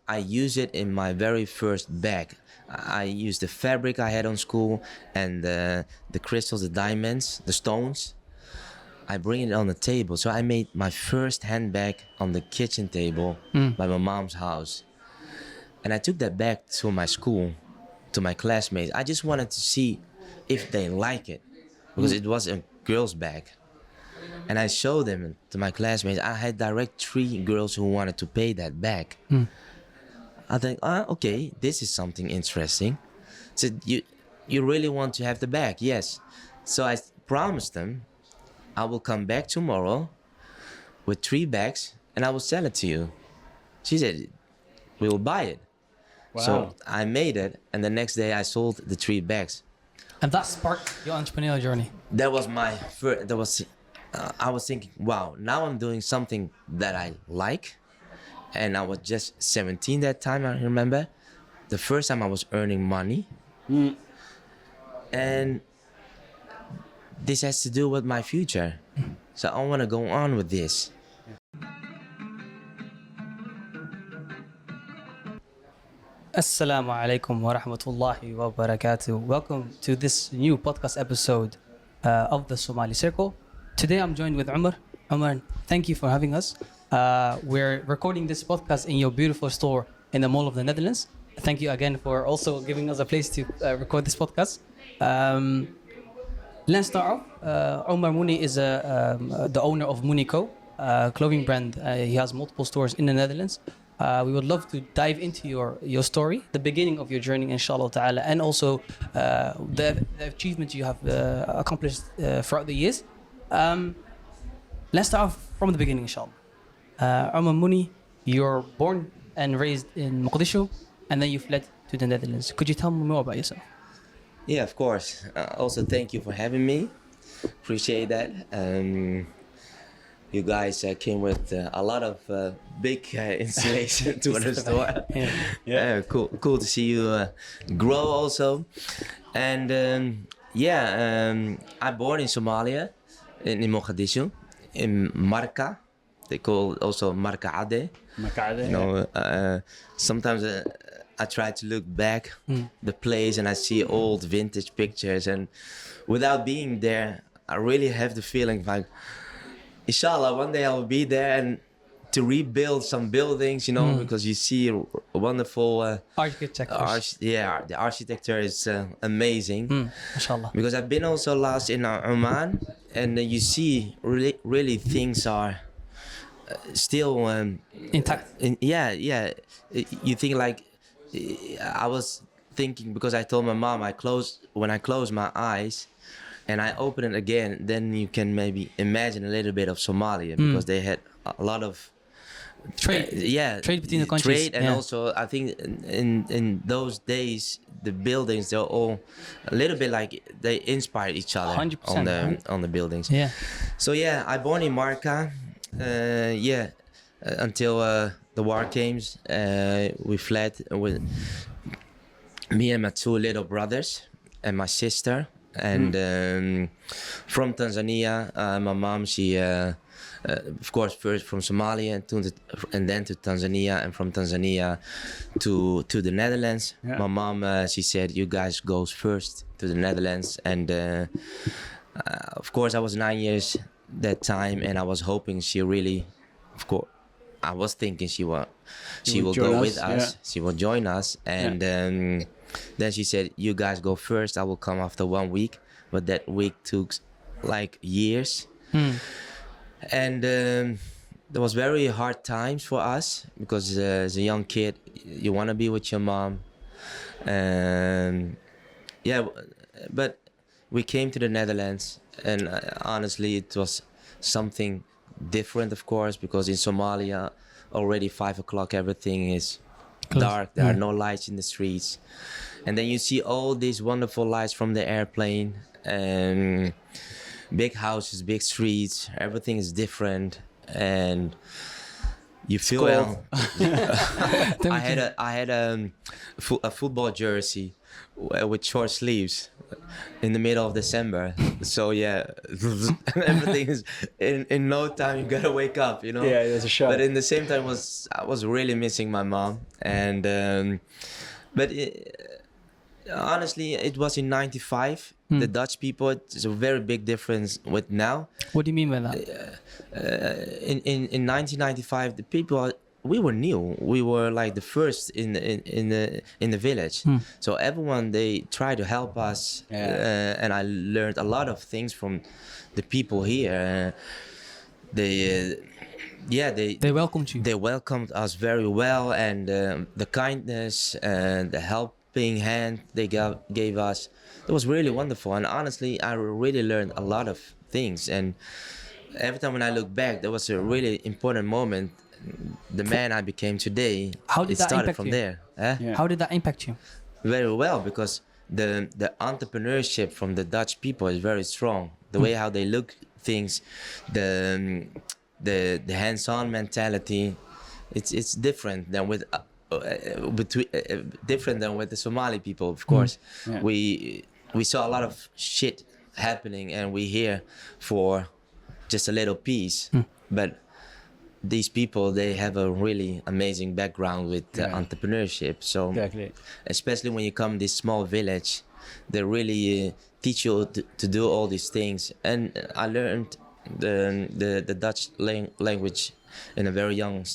I use it in my very first bag. I use the fabric I had on school and the crystals, the diamonds, the stones. I bring it on the table. So I made my first handbag on the kitchen table by my mom's house. And I took that bag to my school, to my classmates. I just wanted to see if they like it because it was a girl's bag. And I showed them to my classmates. I had direct 3 girls who wanted to pay that bag. I think, okay, this is something interesting. So you really want to have the bag? Yes. So I promised them I will come back tomorrow with 3 bags and I will sell it to you. She said, we will buy it. Wow. So I made it, and the next day I sold the 3 bags. And that sparked your entrepreneurial journey. That was my first. I was thinking, wow, now I'm doing something that I like, and I was just 17 that time. I remember the first time I was earning money, and this has to do with my future. So I want to go on with this. Assalamu alaikum wa rahmatullahi wa barakatuh. Welcome to this new podcast episode of the Somali Circle. Today I'm joined with Omar. Omar, thank you for having us. We're recording this podcast in your beautiful store in the Mall of the Netherlands. Thank you again for also giving us a place to record this podcast. Let's start off. Omar MUNIE is the owner of MUNIE&CO, clothing brand. He has multiple stores in the Netherlands. We would love to dive into your story, the beginning of your journey, inshallah ta'ala, and also the achievements you have accomplished throughout the years. Let's start off from the beginning, inshallah. Omar MUNIE, you're born and raised in Mogadishu, and then you fled to the Netherlands. Could you tell me more about yourself? Yeah, of course. Also, thank you for having me. Appreciate that. You guys came with a lot of big installation to the store. Yeah, cool to see you grow also. And I'm born in Somalia, in Mogadishu, in Marka. They call it also Marka Ade. You know, sometimes I try to look back the place and I see old vintage pictures, and without being there, I really have the feeling like, inshallah, one day I'll be there and to rebuild some buildings, you know, because you see a wonderful Architecture. the architecture is amazing. Inshallah. Because I've been also last in Oman, and you see really things are still Intact. You think like, I was thinking, because I told my mom when I close my eyes and I open it again, then you can maybe imagine a little bit of Somalia, because they had a lot of trade between the countries. Trade, and also I think in those days the buildings, they're all a little bit like they inspired each other 100%, on the buildings. Yeah. So I born in Marka. Until the war came, we fled with me and my 2 little brothers and my sister. And from Tanzania, my mom, she, of course, first from Somalia and then to Tanzania, and from Tanzania to the Netherlands. Yeah. My mom, she said, you guys go first to the Netherlands. And of course, I was 9 years that time, and I was hoping she really, of course, I was thinking she will go with us. Yeah. She will join us. And then she said, you guys go first, I will come after 1 week. But that week took like years. And there was very hard times for us, because as a young kid, you want to be with your mom. But we came to the Netherlands, and honestly, it was something different, of course, because in Somalia, already 5 o'clock, everything is dark. There are no lights in the streets. And then you see all these wonderful lights from the airplane, and big houses, big streets, everything is different. And You feel Skool. I had a football jersey with short sleeves in the middle of December. So yeah, everything is in no time. You gotta wake up, you know. Yeah, there's a show. But in the same time, I was really missing my mom, and but honestly, it was in '95. The Dutch people, it's a very big difference with now. What do you mean by that? In 1995, the people we were new. We were like the first in the village. So everyone, they tried to help us, and I learned a lot of things from the people here. They welcomed you. They welcomed us very well, and the kindness and the helping hand they gave us, it was really wonderful. And honestly, I really learned a lot of things. And every time when I look back, there was a really important moment. The man I became today, How did it that started impact from you? there. Yeah. How did that impact you? Very well, because the entrepreneurship from the Dutch people is very strong. The way how they look things, the hands-on mentality, it's different than with different than with the Somali people, of course. Yeah. We saw a lot of shit happening, and we here for just a little piece. But these people, they have a really amazing background with entrepreneurship. So Exactly. especially when you come this small village, they really teach you to do all these things. And I learned the Dutch language in a very young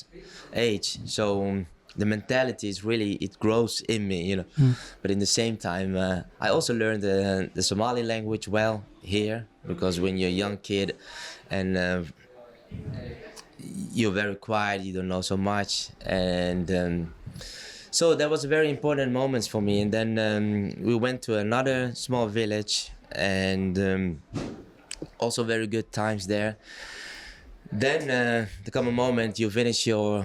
age. So the mentality is really, it grows in me, you know. But in the same time, I also learned the Somali language well here, because when you're a young kid and you're very quiet, you don't know so much. And so that was very important moments for me. And then we went to another small village, and also very good times there. Then there come a moment you finish your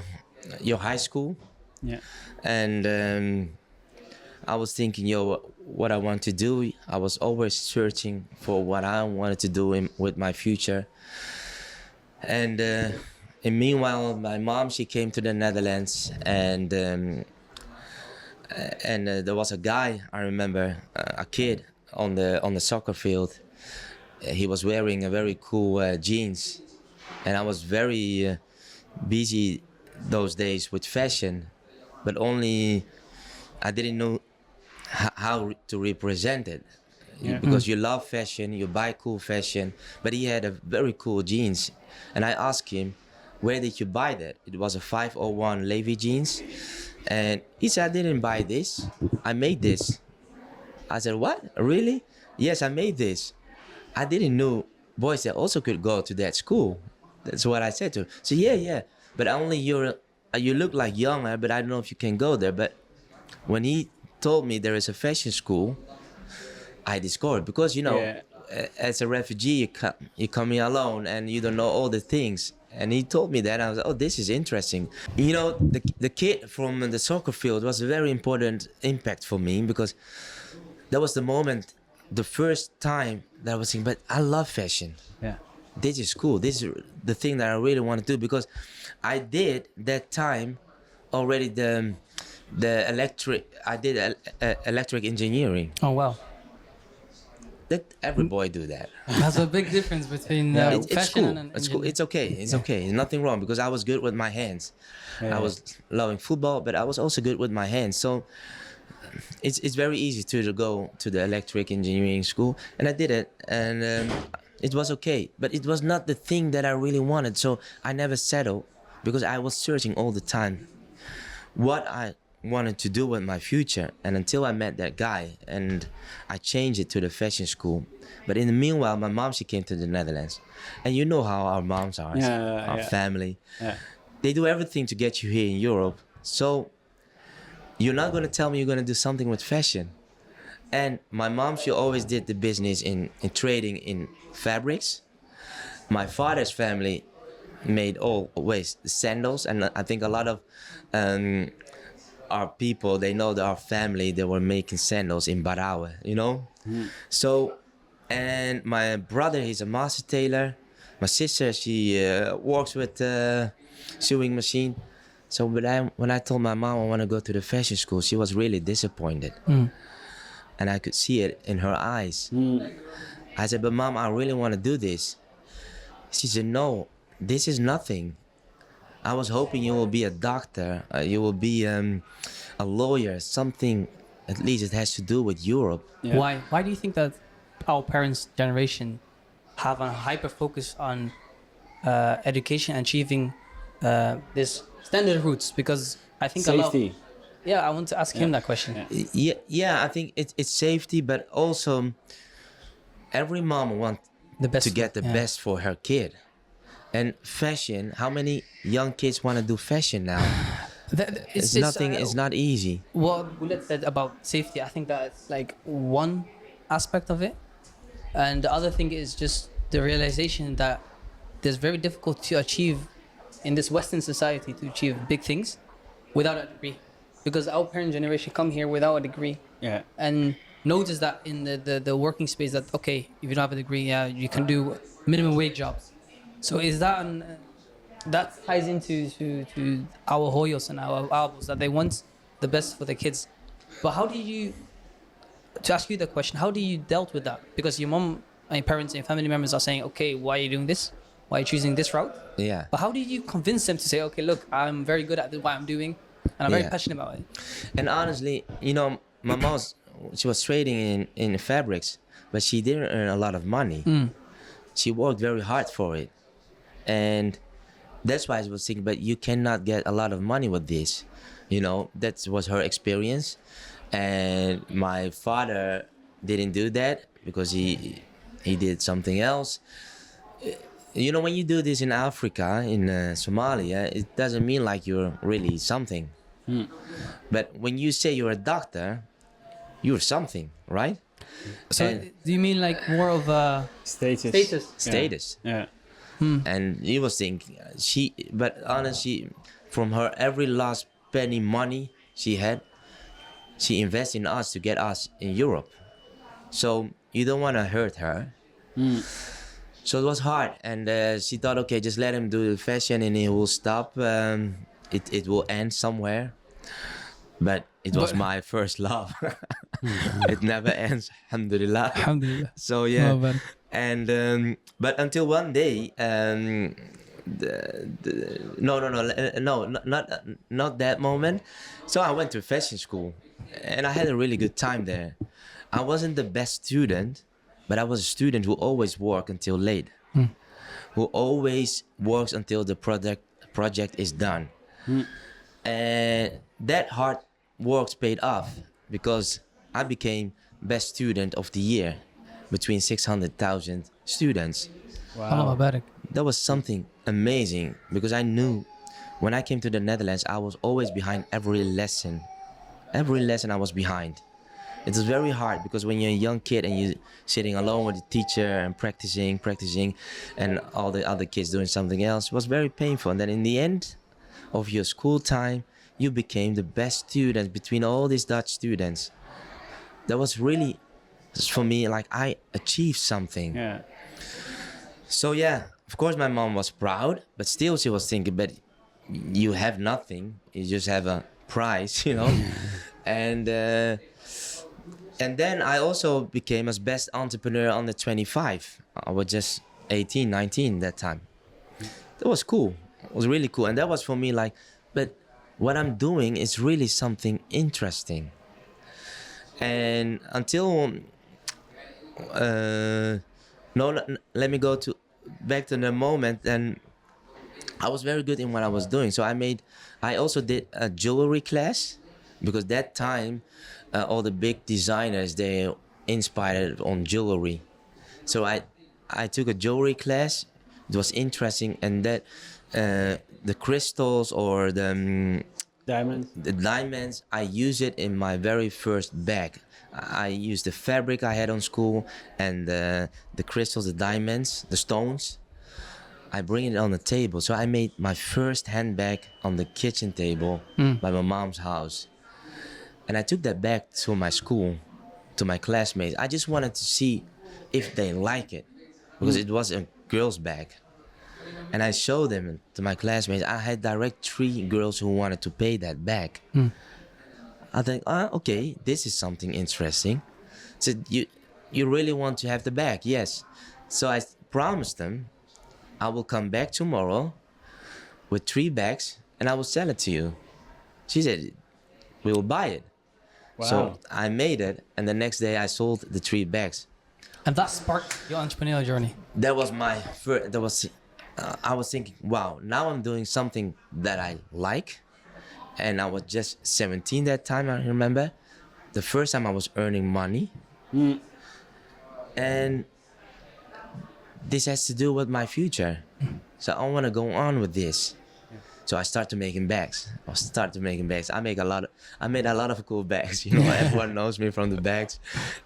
high school. Yeah. And I was thinking, what I want to do. I was always searching for what I wanted to do with my future. And meanwhile, my mom, she came to the Netherlands, and there was a guy, I remember, a kid on the soccer field. He was wearing a very cool jeans, and I was very busy those days with fashion, but only I didn't know how to represent it. Because you love fashion, you buy cool fashion, but he had a very cool jeans. And I asked him, where did you buy that? It was a 501 Levi jeans. And he said, I didn't buy this, I made this. I said, what, really? Yes, I made this. I didn't know boys that also could go to that school. That's what I said to him. So yeah, but only you look like younger, but I don't know if you can go there. But when he told me there is a fashion school, I discovered, because as a refugee, you come here alone and you don't know all the things. And he told me that, and I was like, oh, this is interesting. You know, the kid from the soccer field was a very important impact for me, because that was the moment, the first time that I was thinking, but I love fashion. Yeah. This is cool. This is the thing that I really want to do, because I did that time already electric engineering. Oh wow. That every boy do that. That's a big difference between It's fashion cool. and It's cool. It's okay. It's okay. There's nothing wrong, because I was good with my hands. I was loving football, but I was also good with my hands. So it's very easy to go to the electric engineering school, and I did it, and it was okay. But it was not the thing that I really wanted. So I never settled, because I was searching all the time what I wanted to do with my future. And until I met that guy, and I changed it to the fashion school. But in the meanwhile, my mom, she came to the Netherlands, and you know how our moms are, our family. They do everything to get you here in Europe. So you're not going to tell me you're going to do something with fashion. And my mom, she always did the business in trading in fabrics. My father's family made always sandals, and I think a lot of our people, they know that our family, they were making sandals in Barawe, you know? So, and my brother, he's a master tailor. My sister, she works with sewing machine. So when I told my mom I want to go to the fashion school, she was really disappointed. And I could see it in her eyes. I said, but Mom, I really want to do this. She said, no, this is nothing. I was hoping you will be a doctor, you will be a lawyer, something at least it has to do with Europe. Yeah. Why do you think that our parents' generation have a hyper focus on education and achieving this standard routes? Because I think Safety. I want to ask him that question. Yeah, I think it's safety, but also every mom wants The best to get the best for her kid. And fashion, how many young kids want to do fashion now? It's not easy. What Bullet said about safety, I think that's like one aspect of it. And the other thing is just the realization that it's very difficult to achieve in this Western society to achieve big things without a degree. Because our parent generation come here without a degree. Yeah. And notice that in the working space that, okay, if you don't have a degree, you can do minimum wage jobs. So is that that ties into to our hoyos and our abos that they want the best for the kids. But how do you, to ask you the question, how do you dealt with that? Because your mom and your parents and your family members are saying, okay, why are you doing this? Why are you choosing this route? Yeah. But how do you convince them to say, okay, look, I'm very good at what I'm doing and I'm very passionate about it? And honestly, my mom, she was trading in fabrics, but she didn't earn a lot of money. She worked very hard for it. And that's why I was thinking, but you cannot get a lot of money with this. That was her experience. And my father didn't do that because he did something else. When you do this in Africa, in Somalia, it doesn't mean like you're really something. But when you say you're a doctor, you're something, right? So do you mean like more of a status? Yeah. And he was thinking, but honestly, from her every last penny money she had, she invested in us to get us in Europe. So you don't want to hurt her. So it was hard, and she thought, okay, just let him do the fashion and it will stop. It will end somewhere. But it was my first love. It never ends, alhamdulillah. Alhamdulillah. So yeah. Oh, And but until one day, not that moment. So I went to fashion school, and I had a really good time there. I wasn't the best student, but I was a student who always worked until late, who always works until the project is done. And that hard work paid off because I became best student of the year between 600,000 students. Wow. That was something amazing because I knew when I came to the Netherlands, I was always behind every lesson. Every lesson I was behind. It was very hard because when you're a young kid and you're sitting alone with the teacher and practicing, and all the other kids doing something else, it was very painful. And then in the end of your school time, you became the best student between all these Dutch students. That was really, for me, like I achieved something. Yeah. So yeah, of course my mom was proud, but still she was thinking, but you have nothing, you just have a prize, And then I also became as best entrepreneur under 25. I was just 18, 19 that time. That was cool. It was really cool. And that was for me like, but what I'm doing is really something interesting. And until, let me go back to the moment. And I was very good in what I was doing. So I also did a jewelry class because that time, all the big designers, they inspired on jewelry. So I took a jewelry class. It was interesting, and that the crystals or the diamonds, I use it in my very first bag. I used the fabric I had on school and the crystals, the diamonds, the stones. I bring it on the table. So I made my first handbag on the kitchen table by my mom's house. And I took that back to my school, to my classmates. I just wanted to see if they like it, because it was a girl's bag. And I showed them to my classmates. I had direct 3 girls who wanted to pay that back. I think, okay, this is something interesting. So you really want to have the bag? Yes. So I promised them, I will come back tomorrow with 3 bags and I will sell it to you. She said, we will buy it. Wow. So I made it, and the next day I sold the 3 bags. And that sparked your entrepreneurial journey. That was my first. I was thinking, wow, now I'm doing something that I like, and I was just 17 that time. I remember, the first time I was earning money, and this has to do with my future. So I want to go on with this. So I started making bags. I made a lot of cool bags. You know, everyone knows me from the bags,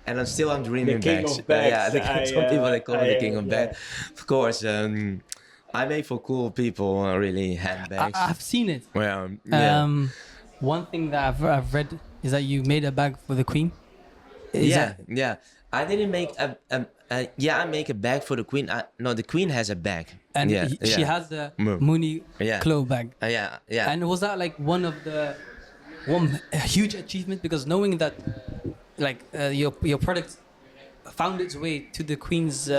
and I'm dreaming The king bags. of bags. Some people they call me the king of yeah. bags. Of course, I make for cool people. Really handbags. I've seen it. Well, yeah. One thing that I've read is that you made a bag for the Queen. Yeah. I didn't make I make a bag for the Queen. No, the Queen has a bag. And she has the MUNIE&CO bag. Yeah. And was that like one huge achievement? Because knowing that like your product found its way to the Queen's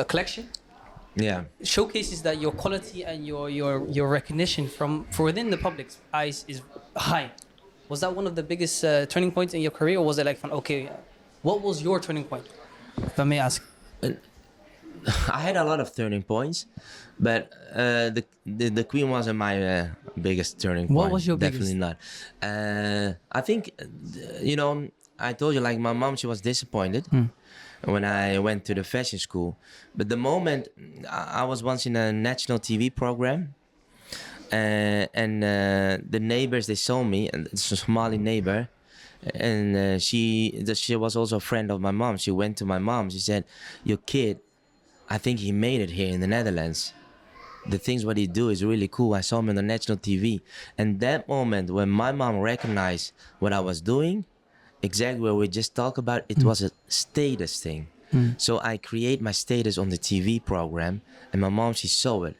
collection, showcases that your quality and your recognition from within the public's eyes is high. Was that one of the biggest turning points in your career, or was it like what was your turning point, if I may ask? I had a lot of turning points, but the Queen wasn't my biggest turning point. What was your Definitely biggest? not. I think, I told you, like, my mom, she was disappointed when I went to the fashion school. But the moment I was once in a national TV program, and the neighbors, they saw me, and it's a Somali neighbor, and she was also a friend of my mom. She went to my mom. She said, "Your kid, I think he made it here in the Netherlands. The things what he do is really cool. I saw him on the national TV." And that moment when my mom recognized what I was doing, exactly what we just talked about, it was a status thing. So I create my status on the TV program, and my mom, she saw it.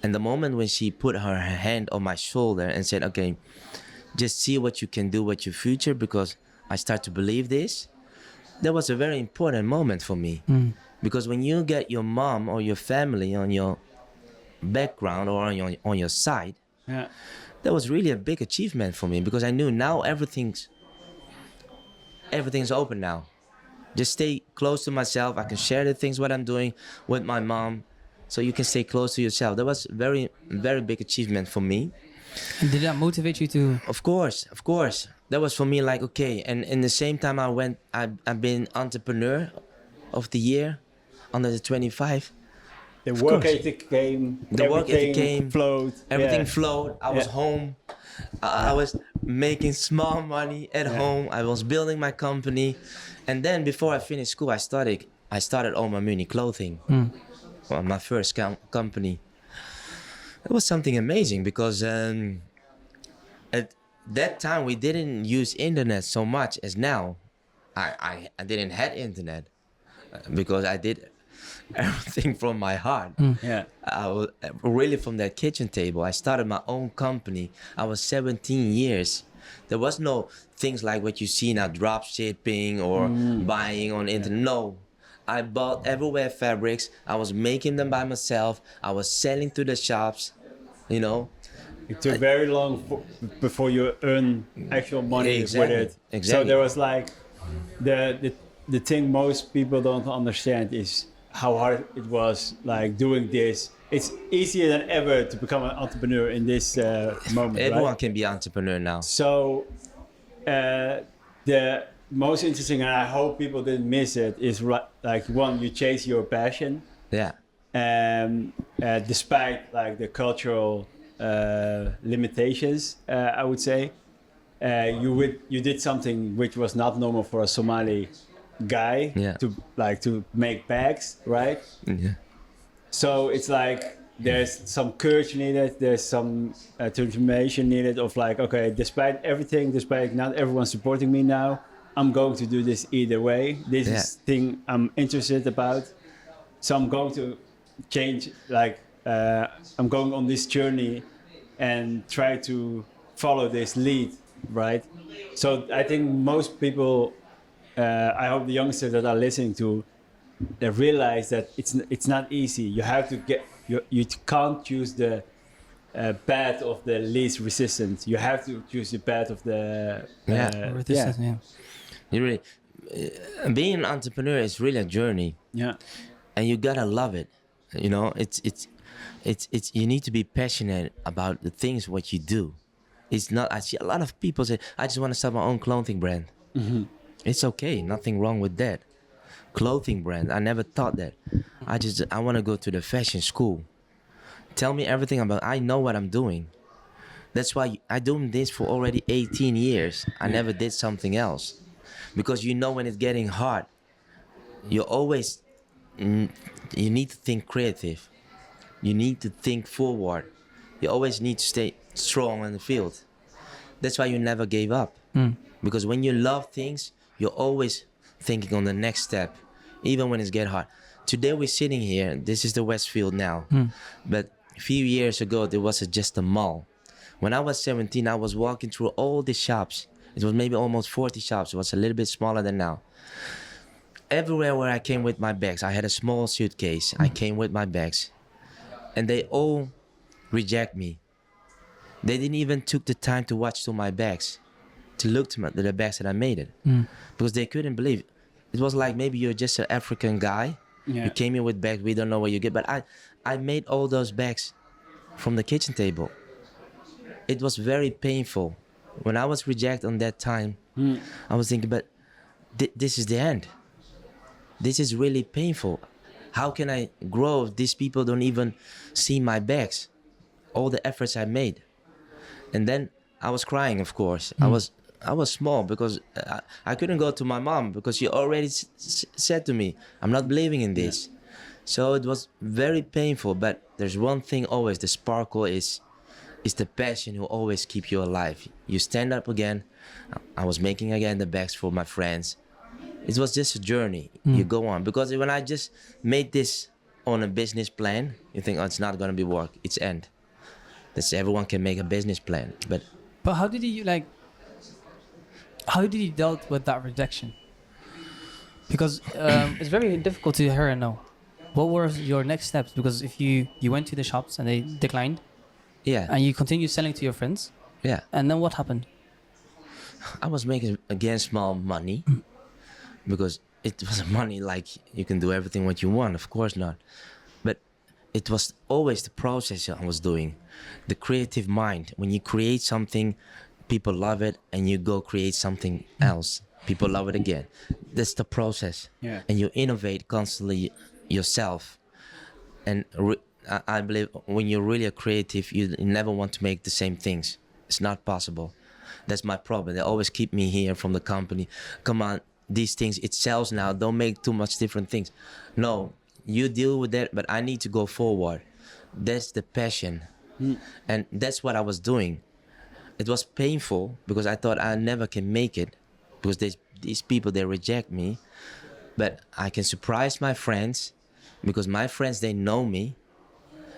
And the moment when she put her hand on my shoulder and said, "Okay, just see what you can do with your future, because I start to believe this," that was a very important moment for me. Because when you get your mom or your family on your background or on your side, that was really a big achievement for me, because I knew now everything's open now. Just stay close to myself. I can share the things what I'm doing with my mom, so you can stay close to yourself. That was very, very big achievement for me. And did that motivate you to? Of course. That was for me like, okay. And in the same time I've been entrepreneur of the year under the 25. The work ethic came. Flowed. Everything flowed. I was home. I was making small money at home. I was building my company. And then before I finished school, I started Omar Muni clothing. Well, my first company. It was something amazing, because at that time we didn't use internet so much as now. I didn't have internet because I did everything from my heart. I was really from that kitchen table. I started my own company. I was 17 years. There was no things like what you see now, drop shipping or buying on internet. No. I bought everywhere fabrics. I was making them by myself. I was selling to the shops, It took very long before you earn actual money with it. Exactly. So there was like the thing most people don't understand is how hard it was, like doing this. It's easier than ever to become an entrepreneur in this moment. Everyone can be an entrepreneur now. So the most interesting, and I hope people didn't miss it, is like one, you chase your passion. Yeah. Despite like the cultural limitations, I would say, you did something which was not normal for a Somali guy to make bags, right? Yeah. So it's like there's some courage needed, there's some transformation needed of like, okay, despite everything, despite not everyone supporting me now, I'm going to do this either way. This is thing I'm interested about. So I'm going to change, like I'm going on this journey and try to follow this lead, right? So I think most people, I hope the youngsters that are listening to, they realize that it's not easy. You have to you can't choose the path of the least resistance. You have to choose the path of the Resistance, yeah. You really, being an entrepreneur is really a journey. Yeah. And you gotta love it. You know, it's you need to be passionate about the things what you do. It's not. I see a lot of people say, "I just want to start my own clothing brand." Mm-hmm. It's okay, nothing wrong with that. Clothing brand. I never thought that. I want to go to the fashion school. Tell me everything about. I know what I'm doing. That's why I doing this for already 18 years. I never did something else, because you know when it's getting hard, you always. You need to think creative. You need to think forward. You always need to stay strong in the field. That's why you never gave up. Because when you love things, you're always thinking on the next step, even when it's get hard. Today we're sitting here. This is the Westfield now. But a few years ago, there was just a mall. When I was 17, I was walking through all the shops. It was maybe almost 40 shops. It was a little bit smaller than now. Everywhere where I came with my bags, I had a small suitcase. I came with my bags, and they all reject me. They didn't even took the time to watch to my bags, to look to the bags that I made it, because they couldn't believe it. It was like maybe you're just an African guy. Yeah. You came in with bags. We don't know where you get, but I made all those bags from the kitchen table. It was very painful. When I was rejected on that time, I was thinking, but this is the end. This is really painful. How can I grow if these people don't even see my bags? All the efforts I made. And then I was crying, of course. I was small because I couldn't go to my mom because she already said to me, I'm not believing in this. Yeah. So it was very painful, but there's one thing always, the sparkle is the passion who always keep you alive. You stand up again. I was making again the bags for my friends. It was just a journey. You go on. Because when I just made this on a business plan, you think, oh, it's not going to be work. It's end. That's everyone can make a business plan. But how did you dealt with that rejection? Because it's very difficult to hear and know. What were your next steps? Because if you went to the shops and they declined, and you continued selling to your friends, and then what happened? I was making again small money. Because it was money like you can do everything what you want, of course not. But it was always the process I was doing. The creative mind. When you create something, people love it, and you go create something else. People love it again. That's the process. Yeah. And you innovate constantly yourself. And I believe when you're really a creative, you never want to make the same things. It's not possible. That's my problem. They always keep me here from the company. Come on. These things, it sells now, don't make too much different things. No, you deal with that, but I need to go forward. That's the passion. And that's what I was doing. It was painful because I thought I never can make it because these people, they reject me. But I can surprise my friends because my friends, they know me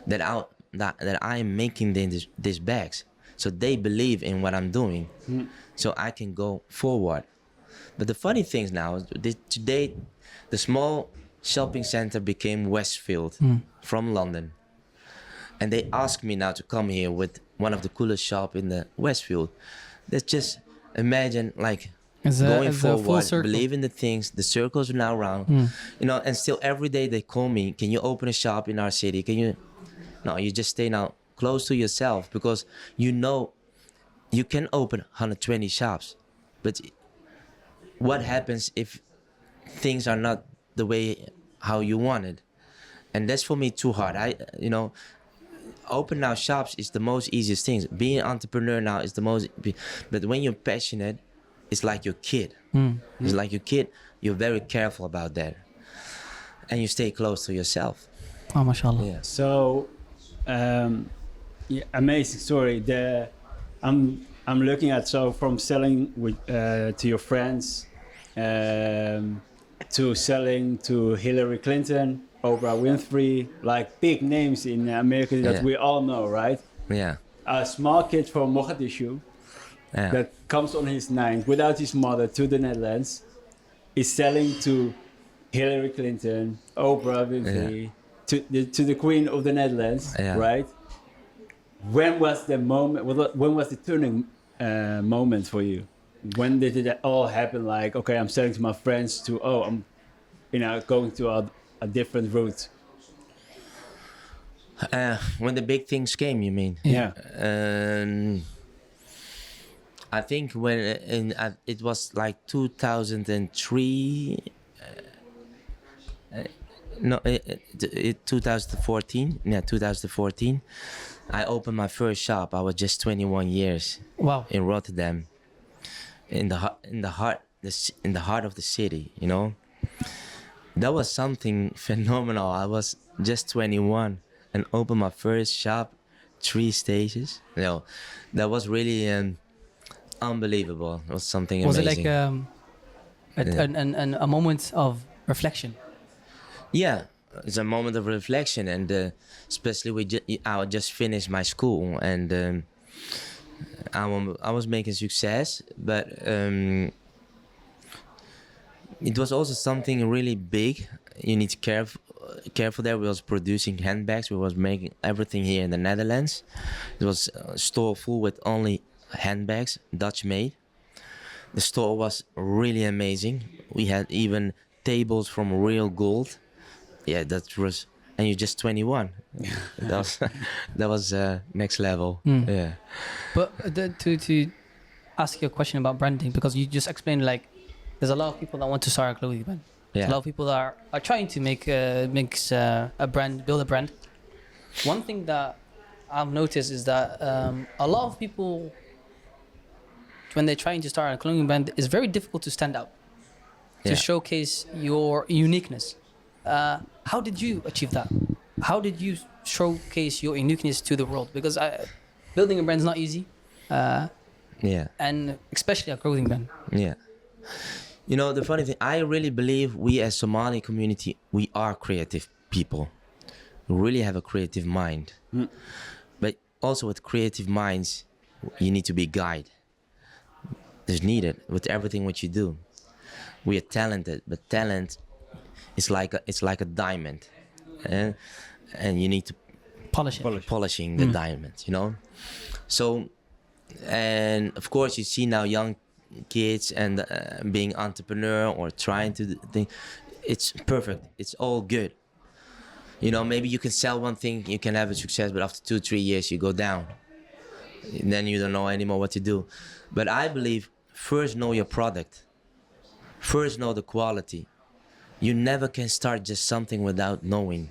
that I am making these bags. So they believe in what I'm doing. So I can go forward. But the funny thing now is today, the small shopping center became Westfield from London. And they asked me now to come here with one of the coolest shop in the Westfield. Let's just imagine going forward, believe in the things, the circles are now around, you know, and still every day they call me, can you open a shop in our city? No, you just stay now close to yourself because you know you can open 120 shops, but what happens if things are not the way how you want it? And that's for me too hard. Open now shops is the most easiest thing. Being an entrepreneur now is the most, but when you're passionate, it's like your kid. It's like your kid. You're very careful about that. And you stay close to yourself. Oh, mashallah. Yeah. So, amazing story. I'm looking at, so from selling to your friends, to selling to Hillary Clinton, Oprah Winfrey, like big names in America that Yeah. we all know, right? Yeah. A small kid from Mogadishu Yeah. that comes on his ninth without his mother to the Netherlands is selling to Hillary Clinton, Oprah Winfrey, to the Queen of the Netherlands, Yeah. right? When was the moment? When was the turning moment for you? When did it all happen? Like, okay, I'm selling to my friends. To I'm, going to a different route. When the big things came, you mean? Yeah. I think when it was like 2003. No, 2014. Yeah, 2014. I opened my first shop. I was just 21 years Wow. in Rotterdam, in the heart of the city. You know, that was something phenomenal. I was just 21 and opened my first shop, 3 stages. You know, that was really unbelievable. It was something Was amazing. it like a moment of reflection? Yeah, it's a moment of reflection, and especially I just finished my school, and I was making success, but it was also something really big. You need to careful there. We was producing handbags. We was making everything here in the Netherlands. It was a store full with only handbags, Dutch made. The store was really amazing. We had even tables from real gold. Yeah, that was, and you're just 21. that was next level. Yeah. But to ask you a question about branding, because you just explained like there's a lot of people that want to start a clothing brand. There's a lot of people that are trying to make a brand, build a brand. One thing that I've noticed is that a lot of people, when they're trying to start a clothing brand, it's very difficult to stand out, to showcase your uniqueness. How did you achieve that? How did you showcase your uniqueness to the world? Because building a brand is not easy. And especially a clothing brand. Yeah. You know, the funny thing, I really believe we as Somali community, we are creative people. We really have a creative mind. But also with creative minds, you need to be guided. It's needed with everything what you do. We are talented, but talent is like a diamond. And you need to polishing the diamond, you know? So, and of course you see now young kids and being entrepreneur or trying to think, it's perfect, it's all good. You know, maybe you can sell one thing, you can have a success, but after 2-3 years you go down. And then you don't know anymore what to do. But I believe first know your product. First know the quality. You never can start just something without knowing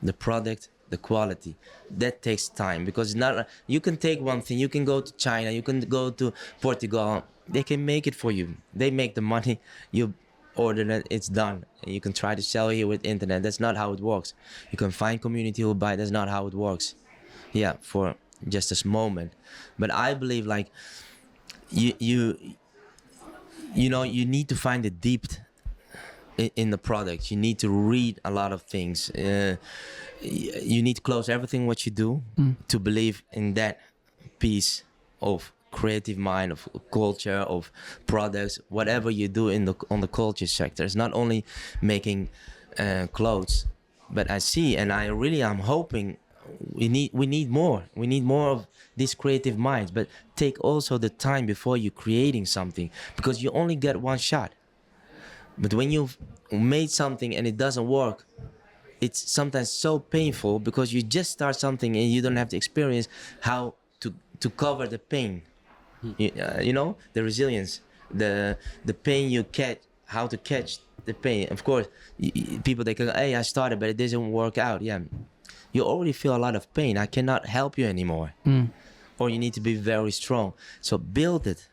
the product, the quality. That takes time, because it's not. You can take one thing. You can go to China. You can go to Portugal. They can make it for you. They make the money. You order it. It's done. And you can try to sell here with internet. That's not how it works. You can find community who buy. That's not how it works. Yeah, for just this moment. But I believe like you know, you need to find the depth in the product. You need to read a lot of things. You need to close everything what you do to believe in that piece of creative mind, of culture, of products, whatever you do on the culture sector. It's not only making clothes, but I see, and I'm hoping we need more. We need more of these creative minds, but take also the time before you're creating something, because you only get one shot. But when you've made something and it doesn't work, it's sometimes so painful, because you just start something and you don't have to experience how to cover the pain. You know, the resilience, the pain you catch, how to catch the pain. Of course, people, they can go, hey, I started, but it didn't work out. Yeah, you already feel a lot of pain. I cannot help you anymore. Or you need to be very strong. So build it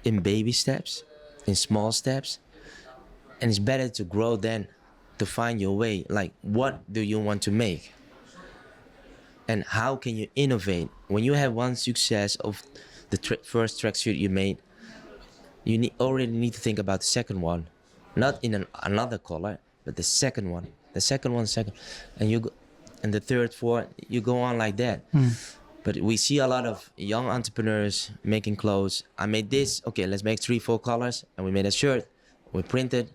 in baby steps, in small steps. And it's better to grow than to find your way. Like, what do you want to make? And how can you innovate? When you have one success of the first tracksuit you made, you already need to think about the second one. Not in another color, but the second one. the second one, second, and you go, and the third, fourth, you go on like that. But we see a lot of young entrepreneurs making clothes. I made this, okay, let's make 3-4 colors, and we made a shirt, we printed.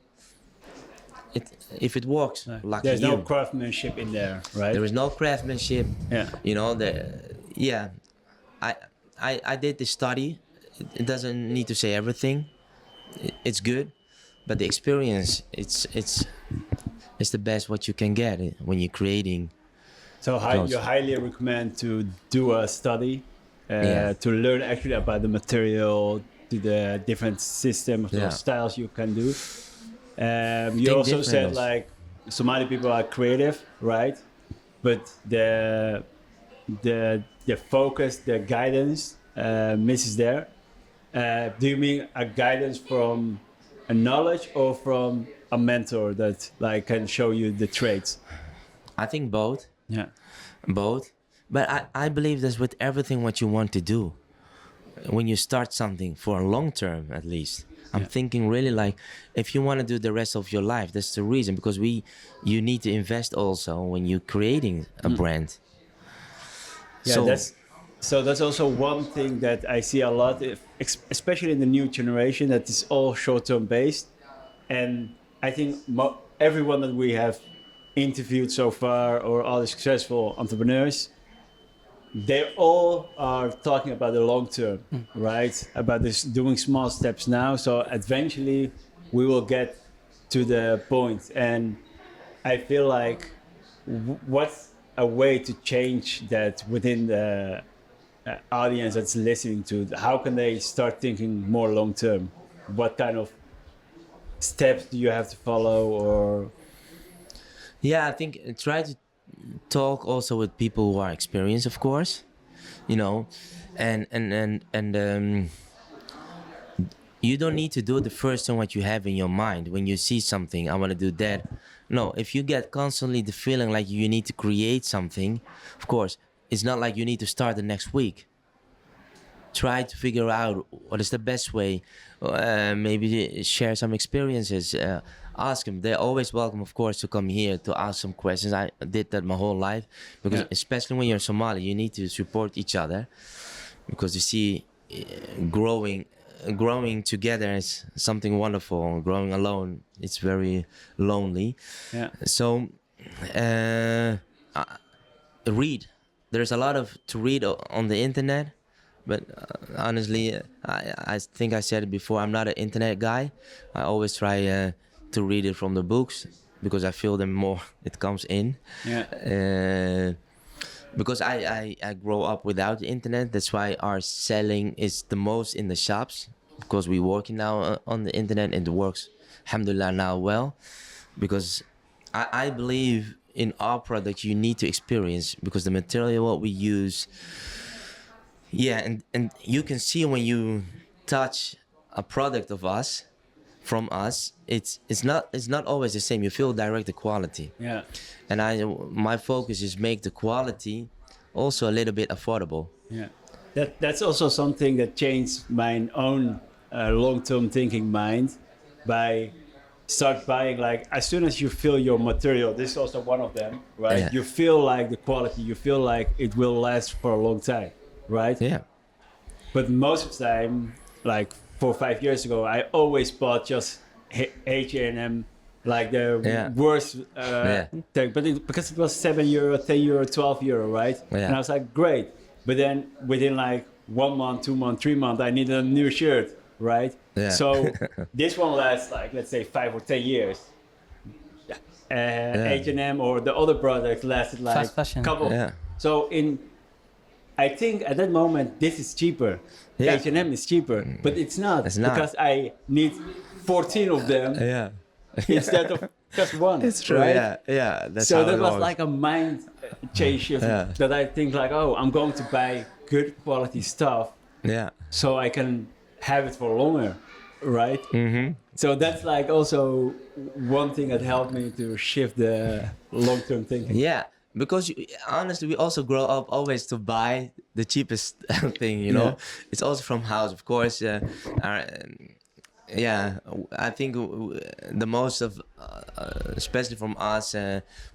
If it works, lucky There's you. no craftsmanship in there, right? There is no craftsmanship. Yeah. You know, I did the study. It doesn't need to say everything. It's good, but the experience, it's the best what you can get when you're creating. So you highly recommend to do a study to learn actually about the material, to the different systems or styles you can do. You also said like Somali people are creative, right? But the focus, the guidance misses there. Do you mean a guidance from a knowledge or from a mentor that like can show you the traits? I think both. Yeah. Both. But I believe that's with everything what you want to do. When you start something for a long term, at least. I'm thinking really like, if you want to do the rest of your life, that's the reason. Because you need to invest also when you're creating a brand. Yeah, that's also one thing that I see a lot, especially in the new generation, that is all short-term based. And I think everyone that we have interviewed so far, or all the successful entrepreneurs, they all are talking about the long term, right? About this doing small steps now. So eventually we will get to the point. And I feel like what's a way to change that within the audience that's listening to? How can they start thinking more long term? What kind of steps do you have to follow? Or I think try to talk also with people who are experienced, of course, you know, and you don't need to do the first thing what you have in your mind when you see something. I want to do that. No, if you get constantly the feeling like you need to create something, of course, it's not like you need to start the next week. Try to figure out what is the best way. Maybe share some experiences. Ask them. They're always welcome, of course, to come here to ask some questions. I did that my whole life because especially when you're Somali, you need to support each other because you see growing together is something wonderful. Growing alone, it's very lonely. Yeah. So read. There's a lot to read on the internet. But honestly, I think I said it before, I'm not an internet guy. I always try to read it from the books because I feel the more it comes in. Yeah. Because I grow up without the internet. That's why our selling is the most in the shops. Because we're working now on the internet and it works, alhamdulillah, now well. Because I believe in our product you need to experience because the material what we use. Yeah, and you can see when you touch a product of us, from us, it's not always the same. You feel direct the quality. Yeah. And my focus is make the quality also a little bit affordable. Yeah. That's also something that changed my own long-term thinking mind by start buying like as soon as you feel your material. This is also one of them, right? Yeah. You feel like the quality. You feel like it will last for a long time. Right? Yeah. But most of the time, like 4 or 5 years ago, I always bought just H&M, like the worst thing. But because it was €7, €10, €12, right? Yeah. And I was like, great. But then within like 1 month, 2 months, 3 months, I needed a new shirt, right? Yeah. So this one lasts like, let's say 5 or 10 years. H&M or the other products lasted like a couple. Yeah. So I think at that moment this is cheaper. Yeah. H&M is cheaper, but it's not because I need 14 of them instead of just one. It's true. Right? Yeah. That's so that was like a mind change shift that I think like, oh, I'm going to buy good quality stuff. Yeah. So I can have it for longer, right? Mm-hmm. So that's like also one thing that helped me to shift the long-term thinking. Yeah. Because honestly, we also grow up always to buy the cheapest thing, you know. Yeah. It's also from house, of course. yeah, I think the most of, especially from us,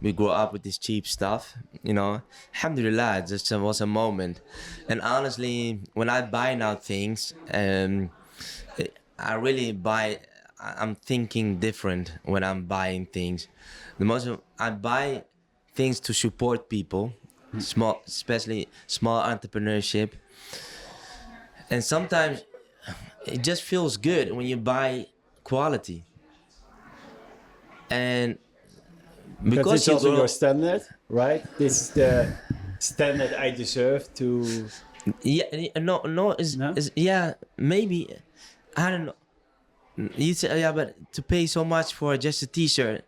we grew up with this cheap stuff, you know. Alhamdulillah, it just was a moment. And honestly, when I buy now things, I really buy. I'm thinking different when I'm buying things. I buy things to support people, small, especially small entrepreneurship. And sometimes it just feels good when you buy quality. And Because because it's you also grow, your standard, right? This is the standard I deserve to. no, No? yeah, maybe, I don't know. You say, yeah, but to pay so much for just a T-shirt,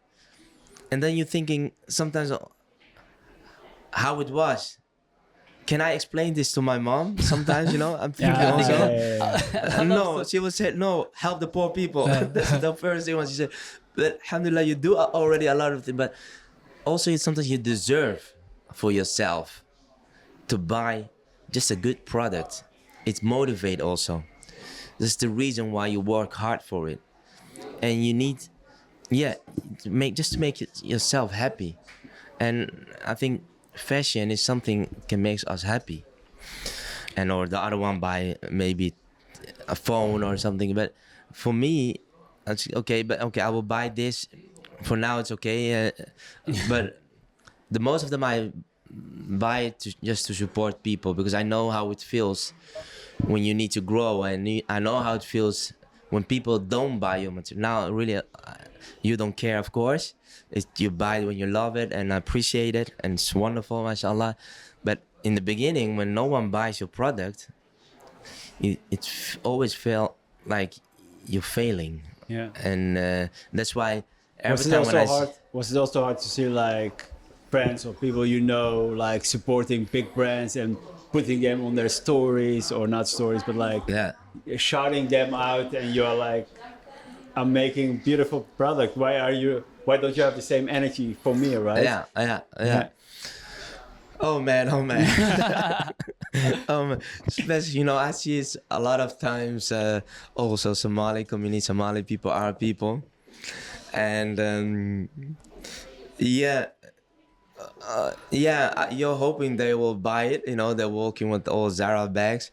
and then you're thinking sometimes, how it was. Can I explain this to my mom? Sometimes, I'm thinking Yeah, also. No, so. she would say, no, help the poor people. That's the first thing when she said. But alhamdulillah, you do already a lot of things, but also it's something you deserve for yourself to buy just a good product. It's motivate also. That's the reason why you work hard for it. And you need, yeah, to make yourself happy. And I think fashion is something can make us happy. And or the other one buy maybe a phone or something. But for me, it's okay. But okay, I will buy this. For now, it's okay. But the most of them I buy just to support people because I know how it feels when you need to grow, and I know how it feels when people don't buy your material. Now, really, you don't care, of course. You buy it when you love it and appreciate it, and it's wonderful, mashallah. But in the beginning, when no one buys your product, always felt like you're failing. Yeah. And that's why Was every it time also when hard? Was it also hard to see like friends or people you know like supporting big brands and putting them on their stories or not stories, but like yeah. shouting them out, and you're like, I'm making beautiful product. Why don't you have the same energy for me, right? Yeah. Oh man. Especially, I see it a lot of times. Also, Somali people, Arab people, and yeah, you're hoping they will buy it. They're walking with all Zara bags,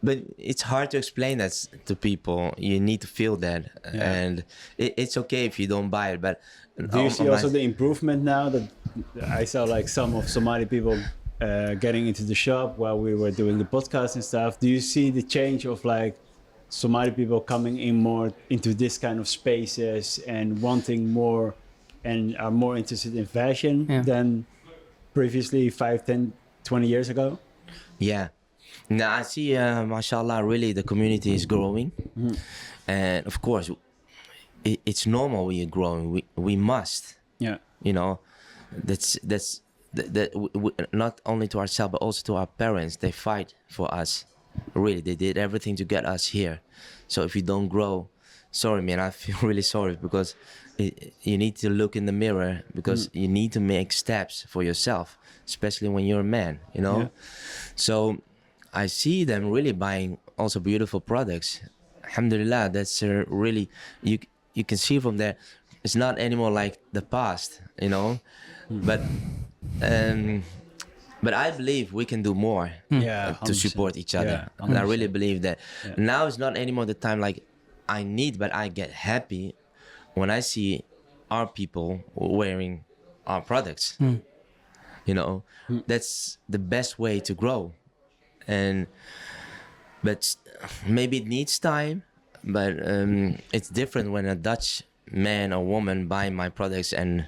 but it's hard to explain that to people. You need to feel that, and it's okay if you don't buy it. But Do you see also the improvement now that I saw like some of Somali people getting into the shop while we were doing the podcast and stuff? Do you see the change of like Somali people coming in more into this kind of spaces and wanting more and are more interested in fashion than previously 5, 10, 20 years ago? Yeah. Now I see, mashallah, really the community is growing. And of course, it's normal when you're growing. We must. Yeah. That's not only to ourselves, but also to our parents. They fight for us. Really, they did everything to get us here. So if you don't grow, sorry, man, I feel really sorry because you need to look in the mirror because you need to make steps for yourself, especially when you're a man, Yeah. So I see them really buying also beautiful products. Alhamdulillah, that's really, you can see from there, it's not anymore like the past, but I believe we can do more Yeah, to 100%. support each other. Yeah, And I really believe that. Yeah. Now it's not anymore the time like I need, but I get happy when I see our people wearing our products. That's the best way to grow. But maybe it needs time, but it's different when a Dutch man or woman buy my products and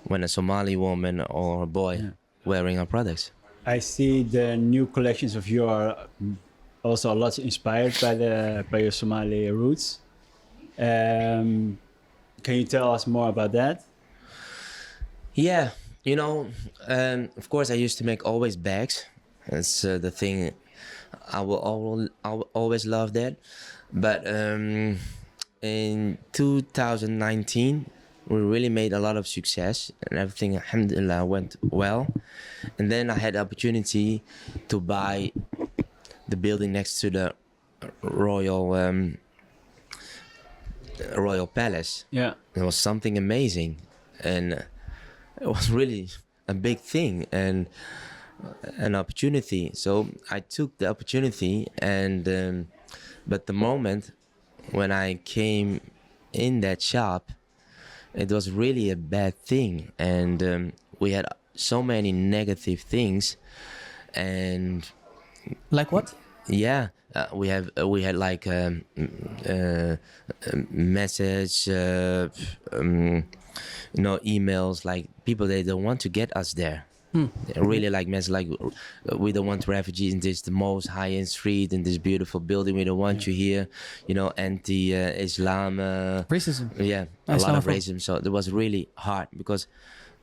when a Somali woman or a boy wearing our products. I see the new collections of you are also a lot inspired by your Somali roots. Can you tell us more about that? Yeah, of course I used to make always bags. That's the thing. I will always love that. But in 2019, we really made a lot of success and everything, alhamdulillah, went well. And then I had the opportunity to buy the building next to the Royal royal palace. Yeah. It was something amazing, and it was really a big thing and an opportunity. So I took the opportunity, and but the moment when I came in that shop, it was really a bad thing, and we had so many negative things, and Like what? yeah, we had like message, emails, like people they don't want to get us there. They really like message like we don't want refugees in this the most high-end street in this beautiful building. We don't want you here, anti-Islam. Racism. Yeah, a lot of racism. So it was really hard because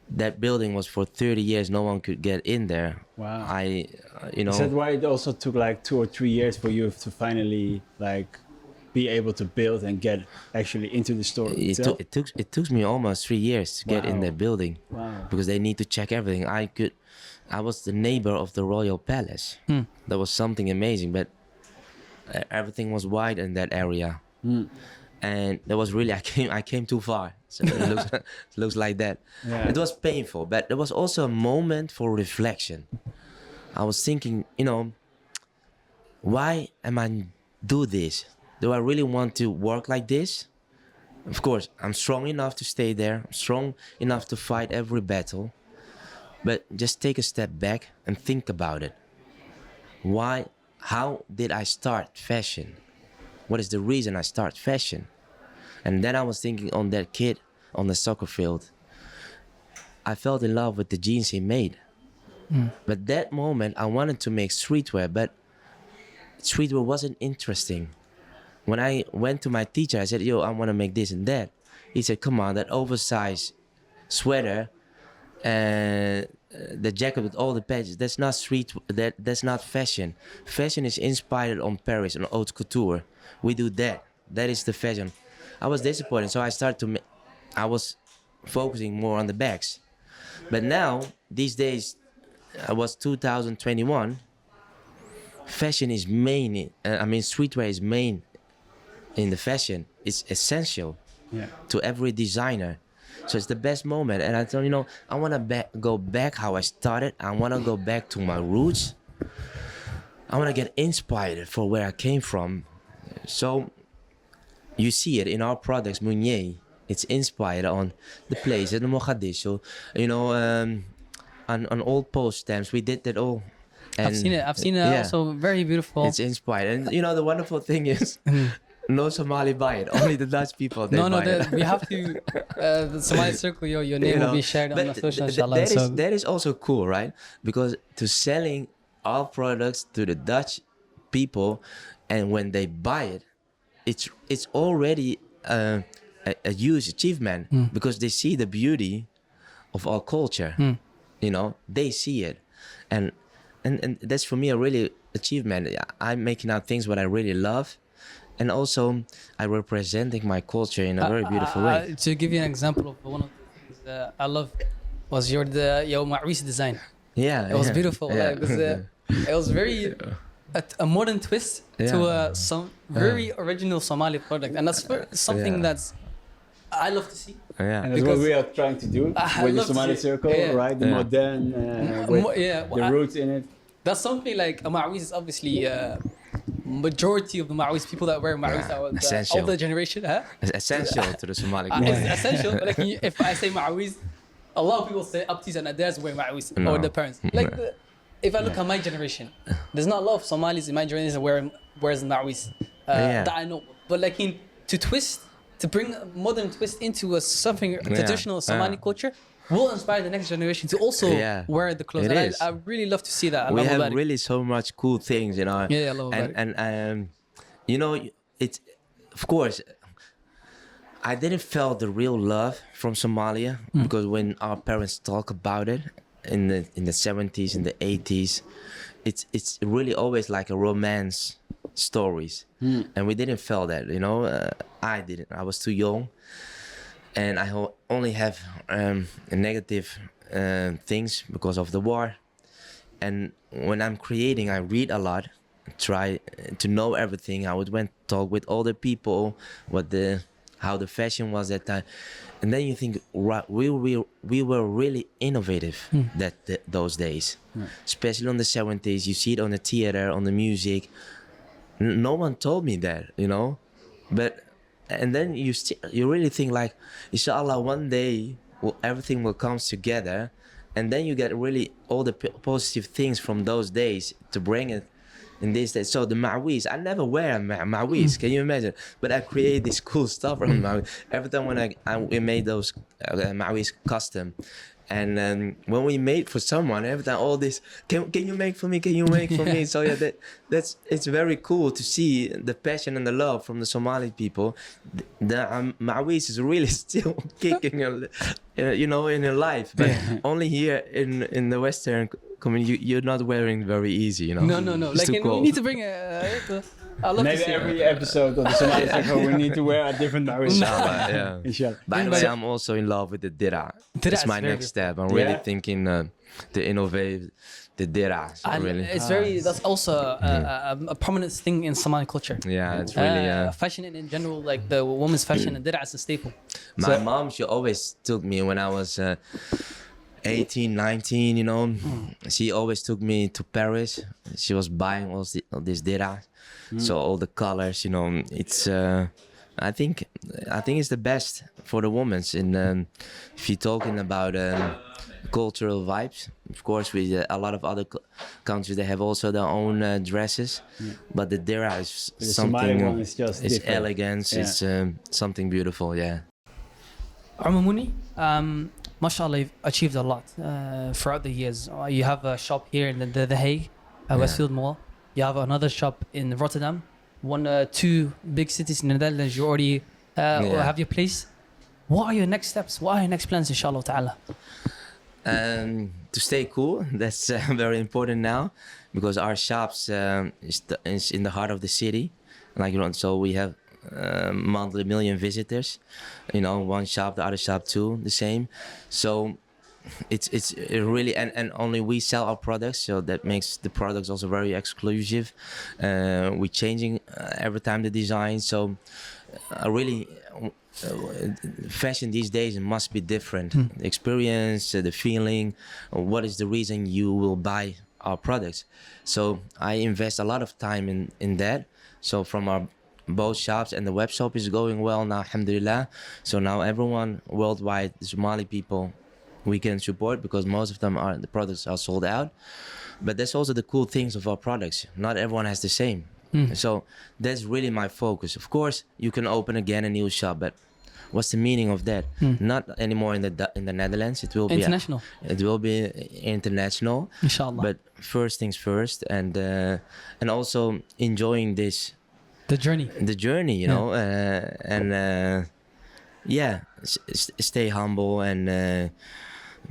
that building was for 30 years. No one could get in there. Wow. Is that why it also took like 2 or 3 years for you to finally like be able to build and get actually into the store itself? It took me almost 3 years to get in that building. Wow. Because they need to check everything. I was the neighbor of the royal palace. That was something amazing, but everything was wide in that area. And that was really I came too far. So it looks like that. Yeah. It was painful, but there was also a moment for reflection. I was thinking, why am I do this? Do I really want to work like this? Of course, I'm strong enough to stay there. I'm strong enough to fight every battle. But just take a step back and think about it. How did I start fashion? What is the reason I start fashion? And then I was thinking on that kid on the soccer field. I fell in love with the jeans he made. But that moment I wanted to make streetwear, but streetwear wasn't interesting. When I went to my teacher, I said, I want to make this and that. He said, come on, that oversized sweater and the jacket with all the patches, that's not that's not fashion. Fashion is inspired on Paris and haute couture. We do that. That is the fashion. I was disappointed, so I started I was focusing more on the bags. But now, these days, I was 2021, fashion is main, streetwear is main in the fashion. It's essential to every designer. So it's the best moment. And I thought, I want to go back how I started. I want to go back to my roots. I want to get inspired for where I came from. So you see it in our products, MUNIE. It's inspired on the place in Mogadishu. On old post stamps, we did that all. And I've seen it also very beautiful. It's inspired. And the wonderful thing is, no Somali buy it. Only the Dutch people, they buy it. We have to, the Somali Circle, your name will be shared on the social, inshallah. That is also cool, right? Because to selling our products to the Dutch people, and when they buy it, it's already a huge achievement because they see the beauty of our culture. They see it, and that's for me a really achievement. I'm making out things what I really love, and also I'm representing my culture in a very beautiful way. To give you an example of one of the things that I love was your Ma'wis design. Yeah, it was beautiful. Yeah. It was very a modern twist to some very original Somali product, and that's something that's I love to see. Yeah, and that's what we are trying to do with the Somali Circle, right? The modern, with the roots in it. That's something like a Ma'wis is obviously majority of the Ma'wis people that wear Ma'wis are the older generation. It's essential to the Somali. It's essential. Like if I say Ma'wis, a lot of people say Aptis and Adairs wear Ma'wis or the parents. Like if I look at my generation, there's not a lot of Somalis in my generation wears Ma'wis that I know. But like to bring a modern twist into something traditional Somali culture will inspire the next generation to also wear the clothes. And I really love to see that. We have really so much cool things, I love and it's of course I didn't feel the real love from Somalia because when our parents talk about it in the 70s, in the 80s, it's really always like a romance stories, and we didn't feel that. I didn't. I was too young, and I only have negative things because of the war. And when I'm creating, I read a lot, try to know everything. I would talk with older people, what the how the fashion was that time. And then you think, right, we were really innovative those days, especially on the 70s. You see it on the theater, on the music. No one told me that, you know. But and then you really think like, inshallah, one day everything will come together, and then you get really all the positive things from those days to bring it in this day. So the ma'wis, I never wear ma'wis, can you imagine? But I create this cool stuff from ma'wis. Every time when we made those ma'wis custom, and when we made for someone, every time all this, can you make for me? Can you make for me? So yeah, it's very cool to see the passion and the love from the Somali people. The ma'wis is really still kicking, you know, in your life, but only here in the Western community, you're not wearing very easy, you know. No. It's Like, we need to bring I love Maybe to see every episode of the Somali Circle we need to wear a different ma'wis. Inshallah, yeah. Inshallah. By the way, I'm also in love with the dira. That's my next step. I'm really thinking to innovate the dira. So really, it's that's also a prominent thing in Somali culture. Yeah, it's really fashion in general, like the woman's fashion, and dira is a staple. My mom, she always took me when I was 18, 19, you know. She always took me to Paris. She was buying all this dira. So all the colors, you know, it's I think it's the best for the women. If you're talking about cultural vibes, of course, with a lot of other countries, they have also their own dresses, but the dira is something. It's elegance. Yeah. It's something beautiful. Yeah. Omar MUNIE, mashallah, you've achieved a lot throughout the years. You have a shop here in the Hague, Westfield Mall. You have another shop in Rotterdam. Two big cities in the Netherlands. You already have your place. What are your next steps? What are your next plans, inshallah ta'ala? To stay cool, that's very important now, because our shops is in the heart of the city. Like, you know, so we have monthly million visitors. You know, one shop, the other shop too, the same. So it's really, and only we sell our products, so that makes the products also very exclusive. We're changing every time the design, so really fashion these days must be different. The experience, the feeling, what is the reason you will buy our products. So I invest a lot of time in that. So from our both shops, and the web shop is going well now, alhamdulillah. So now everyone worldwide, the Somali people, we can support, because most of them the products are sold out. But that's also the cool things of our products. Not everyone has the same. So that's really my focus. Of course, you can open again a new shop, but what's the meaning of that? Not anymore in the Netherlands. It will international. It will be international. Inshallah. But first things first, and also enjoying this. The journey, you know, and stay humble, and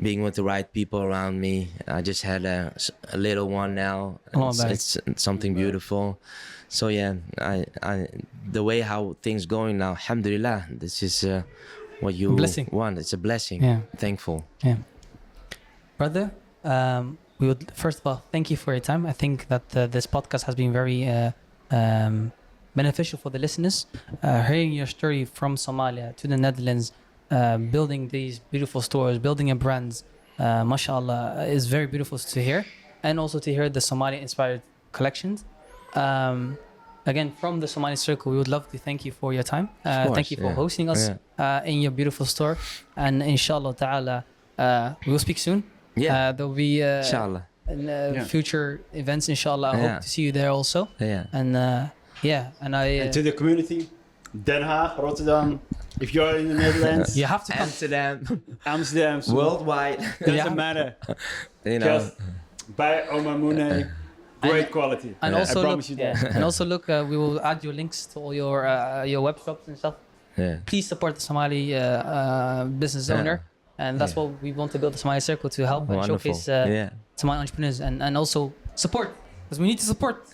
being with the right people around me. I just had a little one now. It's something beautiful. So yeah, I the way how things going now, alhamdulillah, this is what you want. It's a blessing. Yeah. Thankful. Yeah. Brother, we would first of all thank you for your time. I think that this podcast has been very beneficial for the listeners. Hearing your story from Somalia to the Netherlands, building these beautiful stores, building your brands, mashallah, is very beautiful to hear. And also to hear the Somali inspired collections. Again, from the Somali Circle, we would love to thank you for your time. Thank you for hosting us in your beautiful store. And inshallah ta'ala, we will speak soon. Yeah. There'll be inshallah. Future events, inshallah. I hope to see you there also. Yeah. And and to the community, Den Haag, Rotterdam. If you're in the Netherlands, you have to come. Amsterdam, worldwide. Doesn't matter. You know. Just buy Omar MUNIE. Great quality. And also, I promise you that. And also, look, we will add your links to all your web shops and stuff. Yeah. Please support the Somali business owner, and that's what we want to build the Somali Circle to help and showcase Somali entrepreneurs, and also support, because we need to support.